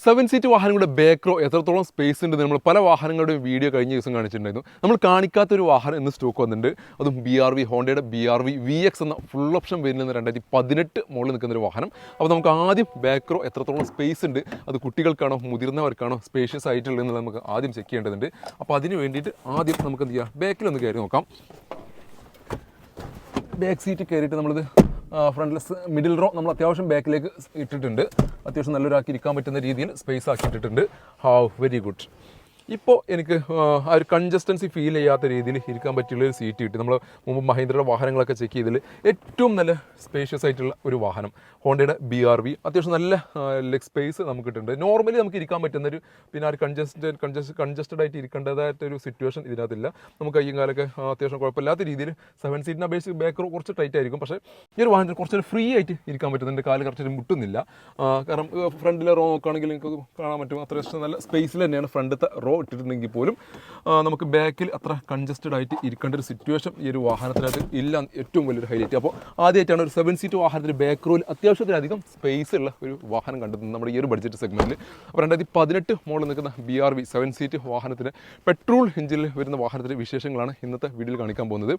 Seven seat വാഹനങ്ങളുടെ back raw എത്രത്തോളം space ഉണ്ട് നമ്മൾ പല വാഹനങ്ങളുടെയും വീഡിയോ കഴിഞ്ഞ ദിവസം കാണിച്ചിട്ടുണ്ടായിരുന്നു. നമ്മൾ കാണിക്കാത്തൊരു വാഹനം ഇന്ന് സ്റ്റോക്ക് വന്നിട്ടുണ്ട്. അതും BRV ഹോണ്ടയുടെ BRV VX എന്ന ഫുൾ ഓപ്ഷൻ വരുന്ന 2018 മുകളിൽ നിൽക്കുന്ന ഒരു വാഹനം. അപ്പോൾ നമുക്ക് ആദ്യം ബാക്ക് റോ എത്രത്തോളം സ്പേസ് ഉണ്ട്, അത് കുട്ടികൾക്കാണോ മുതിർന്നവർക്കാണോ സ്പേഷ്യസ് ആയിട്ടുള്ളതെന്നുള്ളത് നമുക്ക് ആദ്യം ചെക്ക് ചെയ്യേണ്ടതുണ്ട്. അപ്പോൾ അതിന് വേണ്ടിയിട്ട് ആദ്യം നമുക്ക് എന്ത് ചെയ്യാം, ബാക്കിലൊന്ന് കയറി നോക്കാം. ബാക്ക് സീറ്റ് കയറിയിട്ട് നമ്മളിത് ഫ്രണ്ട്ലെസ് മിഡിൽ റോ നമ്മൾ അത്യാവശ്യം ബാക്കിലേക്ക് ഇട്ടിട്ടുണ്ട്. അത്യാവശ്യം നല്ലൊരാക്കി ഇരിക്കാൻ പറ്റുന്ന രീതിയിൽ സ്പേസ് ആക്കി ഇട്ടിട്ടുണ്ട്. Very good. ഇപ്പോൾ എനിക്ക് ആ ഒരു കൺജസ്റ്റൻസി ഫീൽ ചെയ്യാത്ത രീതിയിൽ ഇരിക്കാൻ പറ്റിയുള്ളൊരു സീറ്റ് കിട്ടി. നമ്മൾ മുമ്പ് മഹീന്ദ്രയുടെ വാഹനങ്ങളൊക്കെ ചെക്ക് ചെയ്തതിൽ ഏറ്റവും നല്ല സ്പേഷ്യസ് ആയിട്ടുള്ള ഒരു വാഹനം ഹോണ്ടയുടെ BRV. അത്യാവശ്യം നല്ല ലെഗ് സ്പേസ് നമുക്ക് കിട്ടുന്നുണ്ട്. നോർമലി നമുക്ക് ഇരിക്കാൻ പറ്റുന്നൊരു, പിന്നെ ആ ഒരു കൺജസ്റ്റഡ് ആയിട്ട് ഇരിക്കേണ്ടതായിട്ടൊരു സിറ്റുവേഷൻ ഇതിനകത്തില്ല. നമുക്ക് കയ്യും കാലൊക്കെ അത്യാവശ്യം കുഴപ്പമില്ലാത്ത രീതിയിൽ 7 സീറ്റിൻ്റെ അപേക്ഷിച്ച് ബാക്ക് റോ കുറച്ച് ടൈറ്റ് ആയിരിക്കും. പക്ഷേ ഈ ഒരു വാഹനത്തിൽ കുറച്ചൊരു ഫ്രീ ആയിട്ട് ഇരിക്കാൻ പറ്റുന്നുണ്ട്. കാല് കറക്റ്റ് മുട്ടുന്നില്ല. കാരണം ഫ്രണ്ടിലെ റോ നോക്കുകയാണെങ്കിൽ നിങ്ങൾക്ക് കാണാൻ പറ്റും അത്യാവശ്യം നല്ല സ്പേസിൽ തന്നെയാണ് ഫ്രണ്ടിലത്തെ റോ ഇട്ടിട്ടുണ്ടെങ്കിൽ പോലും നമുക്ക് ബാക്കിൽ അത്ര കൺജസ്റ്റഡ് ആയിട്ട് ഇരിക്കേണ്ട ഒരു സിറ്റുവേഷൻ ഈ ഒരു വാഹനത്തിനകത്ത് ഇല്ല. ഏറ്റവും വലിയൊരു ഹൈലൈറ്റ്. അപ്പോൾ ആദ്യമായിട്ടാണ് ഒരു 7 സീറ്റ് വാഹനത്തിൽ ബാക്ക് റോയിൽ അത്യാവശ്യത്തിലധികം സ്പേസ് ഉള്ള ഒരു വാഹനം കണ്ടെത്തുന്നത് നമ്മുടെ ഈ ഒരു ബഡ്ജറ്റ് സെഗ്മെൻറ്റിൽ. അപ്പോൾ 2018 മോഡൽ നിൽക്കുന്ന BRV 7 സീറ്റ് വാഹനത്തിന് പെട്രോൾ എഞ്ചിനിൽ വരുന്ന വാഹനത്തിൻ്റെ വിശേഷങ്ങളാണ് ഇന്നത്തെ വീഡിയോയിൽ കാണിക്കാൻ പോകുന്നത്.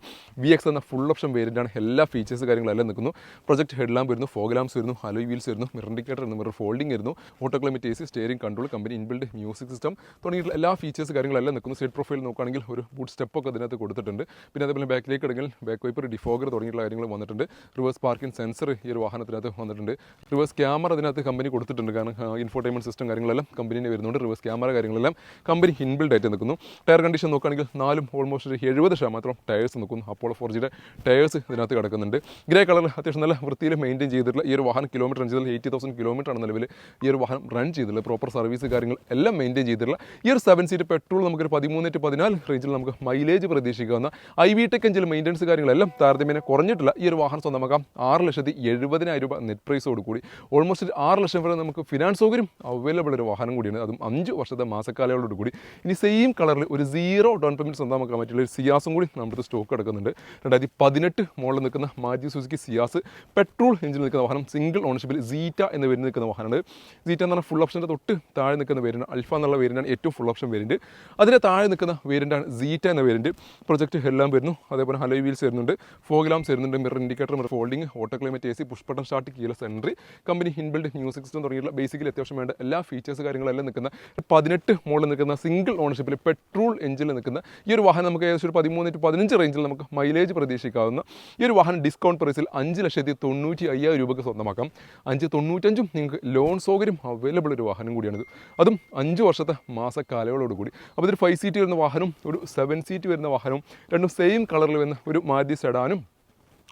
VX എന്ന ഫുൾ ഓപ്ഷൻ വേരിയൻ്റാണ്. എല്ലാ ഫീച്ചേഴ്സ് കാര്യങ്ങളെല്ലാം നിൽക്കുന്നു. പ്രൊജക്ട് ഹെഡ് ലാമ്പ് വരുന്നു, ഫോഗ് ലാംപ്സ് വരുന്നു, അലോയ് വീൽസ് വരുന്നു, മിറർ ഇൻഡിക്കേറ്റർ വരുന്നു, മിറർ ഫോൾഡിംഗ് വരുന്നു, auto climate AC, steering control, company inbuilt music system തുടങ്ങിയിട്ടുള്ള എല്ലാ ഫീച്ചേഴ്സ് കാര്യങ്ങളെല്ലാം നിൽക്കുന്നു. സൈഡ് പ്രൊഫൈൽ നോക്കുകയാണെങ്കിൽ ഒരു ബൂട്ട് സ്റ്റെപ്പൊക്കെ അതിനകത്ത് കൊടുത്തിട്ടുണ്ട്. പിന്നെ അതേപോലെ ബാക്കിലേക്ക് ഇടങ്ങളിൽ ബാക്ക് വൈപ്പർ, ഡിഫോഗർ തുടങ്ങിയിട്ടുള്ള കാര്യങ്ങൾ വന്നിട്ടുണ്ട്. റിവേഴ്സ് പാർക്കിംഗ് സെൻസർ ഈ ഒരു വാഹനത്തിനകത്ത് വന്നിട്ടുണ്ട്. റിവേഴ്സ് ക്യാമറ അതിനകത്ത് കമ്പനി കൊടുത്തിട്ടുണ്ട്. കാരണം ഇൻഫോർടൈൻമെൻറ്റ് സിസ്റ്റം കാര്യങ്ങളെല്ലാം കമ്പനിയിൽ വരുന്നുണ്ട്. റിവേഴ്സ് ക്യാമറ കാര്യങ്ങളെല്ലാം കമ്പനി ഇൻബിൽഡ് ആയിട്ട് നിൽക്കുന്നു. ടയർ കണ്ടീഷൻ നോക്കുകയാണെങ്കിൽ 4 ഓൾമോസ്റ്റ് 70% ടയേഴ്സ് നിൽക്കുന്നു. അപ്പോളോ 4Gയുടെ ടയേഴ്സ് ഇതിനകത്ത് കിടക്കുന്നുണ്ട്. ഗ്രേ കളറിൽ അത്യാവശ്യം നല്ല വൃത്തിയിൽ മെയിൻറ്റെയിൻ ചെയ്തിട്ടുള്ള ഈ ഒരു വാഹനം കിലോമീറ്റർ റൺ ചെയ്തത് 80,000 കിലോമീറ്റർ ആണ് നിലവിൽ ഈ ഒരു വാഹനം റൺ ചെയ്തിട്ടുള്ളത്. പ്രോപ്പർ സർവീസ് കാര്യങ്ങൾ എല്ലാം മെയിൻറ്റെയിൻ ചെയ്തിട്ടുള്ള ഈ ഒരു 7 സീറ്റ് പെട്രോൾ നമുക്കൊരു 13-14 റേഞ്ചിൽ നമുക്ക് മൈലേജ് പ്രതീക്ഷിക്കാവുന്ന IVTEC എഞ്ചിൻ മെയിൻ്റനൻസ് കാര്യങ്ങളെല്ലാം താരതമ്യേന കുറഞ്ഞിട്ടില്ല. ഈ ഒരു വാഹനം സ്വന്തമാക്കാം 6,70,000 രൂപ നെറ്റ് പ്രൈസോട് കൂടി. ഓൾമോസ്റ്റ് 6 ലക്ഷം വരെ നമുക്ക് ഫിനാൻസ് സൗകര്യം അവൈലബിൾ ഒരു വാഹനം കൂടിയാണ്. അതും 5 വർഷത്തെ മാസക്കാലയോട് കൂടി. ഇനി സെയിം കളറിൽ ഒരു 0 ഡൗൺ പേയ്മെൻറ്റ് സ്വന്തമാക്കാൻ പറ്റുള്ള ഒരു സിയാസും കൂടി നമ്മുടെ സ്റ്റോക്ക് എടുക്കുന്നുണ്ട്. 2018 മോഡൽ നിൽക്കുന്ന Maruti Suzuki Ciaz petrol engine നിൽക്കുന്ന വാഹനം സിംഗിൾ ഓണർഷിപ്പിൽ സീറ്റ എന്ന് പേരിൽ നിൽക്കുന്ന വാഹനമാണ്. സീറ്റ എന്ന് പറഞ്ഞാൽ ഫുൾ ഓപ്ഷൻ്റെ തൊട്ട് താഴെ നിൽക്കുന്ന വേരിയൻ്റ് അൽഫ എന്നുള്ള വേരിയൻ്റാണ് ഏറ്റവും ഫുൾ ഓപ്ഷൻ വേരിയൻറ്റ്. അതിൻ്റെ താഴെ നിൽക്കുന്ന വേരിയൻ്റാണ് സീറ്റ എന്ന വേരിയൻറ്റ്. പ്രൊജക്ട് ഹെഡ്ലാമ്പ് വരുന്നു, അതേപോലെ അലോയ് വീൽസ് വരുന്നുണ്ട്, ഫോഗ് ലാംപ്സ് വരുന്നുണ്ട്, mirror indicator, mirror folding, auto climate AC, push button start, keyless entry, company inbuilt music system തുടങ്ങിയുള്ള ബേസിക്കലി അത്യാവശ്യം വേണ്ട എല്ലാ ഫീച്ചേഴ്സ് കാര്യങ്ങളെല്ലാം നിൽക്കുന്ന 18 മോഡൽ നിൽക്കുന്ന സിംഗിൾ ഓണർഷിപ്പിൽ പെട്രോൾ എഞ്ചിനിൽ നിൽക്കുന്ന ഈ ഒരു വാഹനം നമുക്ക് ഏകദേശം ഒരു 13-15 റേഞ്ചിൽ നമുക്ക് മൈലേജ് പ്രതീക്ഷിക്കാവുന്ന ഈ ഒരു വാഹനം ഡിസ്കൗണ്ട് പ്രൈസിൽ 5,95,000 രൂപയ്ക്ക് സ്വന്തമാക്കാം. 5,95,000 നിങ്ങൾക്ക് ലോൺ സൗകര്യം അവൈലബിൾ ഒരു വാഹനം കൂടിയാണിത്. അതും 5 വർഷത്തെ മാസക്കാലയോട് കൂടി. അപ്പോൾ ഇതൊരു 5 സീറ്റ് വരുന്ന വാഹനം, ഒരു 7 സീറ്റ് വരുന്ന വാഹനവും, രണ്ടും സെയിം കളറിൽ വരുന്ന ഒരു മാരുതി സെഡാനും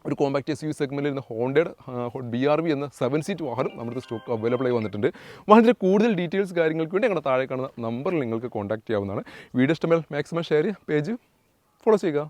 ഒരു കോമ്പാക്ട് SUV സെഗ്മെൻറ്റിൽ ഇരുന്ന ഹോണ്ടയുടെ BRV എന്ന 7 സീറ്റ് വാഹനം നമ്മുടെ സ്റ്റോക്ക് അവൈലബിൾ ആയി വന്നിട്ടുണ്ട്. വാഹനത്തിൻ്റെ കൂടുതൽ ഡീറ്റെയിൽസ് കാര്യങ്ങൾക്ക് വേണ്ടി ഞങ്ങളുടെ താഴെ കാണുന്ന നമ്പറിൽ നിങ്ങൾക്ക് കോൺടാക്ട് ചെയ്യാവുന്നതാണ്. വീഡിയോ ഇഷ്ടമായാൽ മാക്സിമം ഷെയർ ചെയ്യുക, പേജ് ഫോളോ ചെയ്യുക.